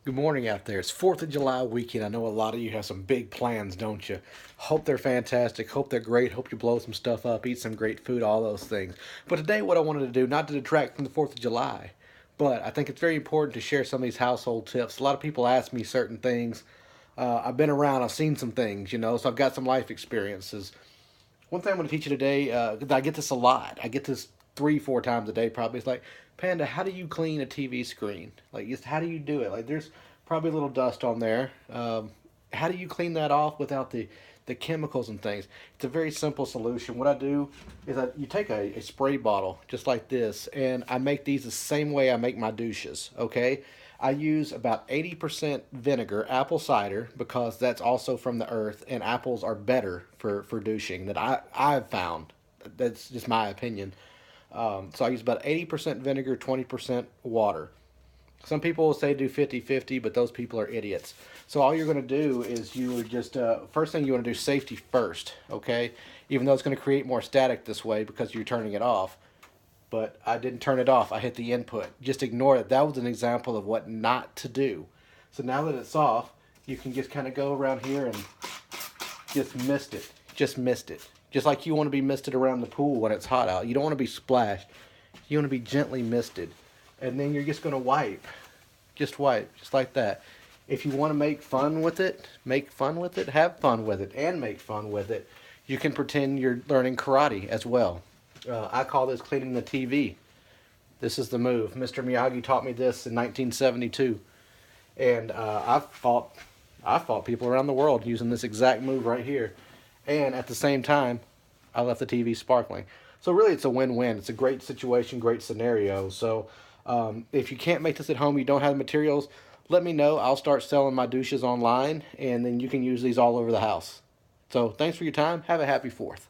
Good morning out there. It's 4th of July weekend. I know a lot of you have some big plans, don't you? Hope they're fantastic. Hope they're great. Hope you blow some stuff up, eat some great food, all those things. But today, what I wanted to do, not to detract from the 4th of July, but I think it's very important to share some of these household tips. A lot of people ask me certain things. I've been around, I've seen some things, so I've got some life experiences. One thing I'm going to teach you today, 'cause I get this a lot. I get this three, four times a day probably. It's like, Panda, how do you clean a TV screen? Like, just how do you do it? Like, there's probably a little dust on there. How do you clean that off without the chemicals and things? It's a very simple solution. What I do is you take a spray bottle just like this, and I make these the same way I make my douches. Okay, I use about 80% vinegar, apple cider, because that's also from the earth, and apples are better for douching that I've found. That's just my opinion. So I use about 80% vinegar, 20% water. Some people will say do 50-50, but those people are idiots. So all you're going to do is you would just, first thing you want to do, safety first, okay? Even though it's going to create more static this way because you're turning it off. But I didn't turn it off. I hit the input. Just ignore it. That was an example of what not to do. So now that it's off, you can just kind of go around here and just mist it. Just mist it. Just like you want to be misted around the pool when it's hot out. You don't want to be splashed. You want to be gently misted. And then you're just going to wipe. Just wipe. Just like that. If you want to make fun with it, make fun with it, have fun with it, and make fun with it. You can pretend you're learning karate as well. I call this cleaning the TV. This is the move. Mr. Miyagi taught me this in 1972. And I fought people around the world using this exact move right here. And at the same time, I left the TV sparkling. So really, it's a win-win. It's a great situation, great scenario. So if you can't make this at home, you don't have the materials, let me know. I'll start selling my douches online, and then you can use these all over the house. So thanks for your time. Have a happy 4th.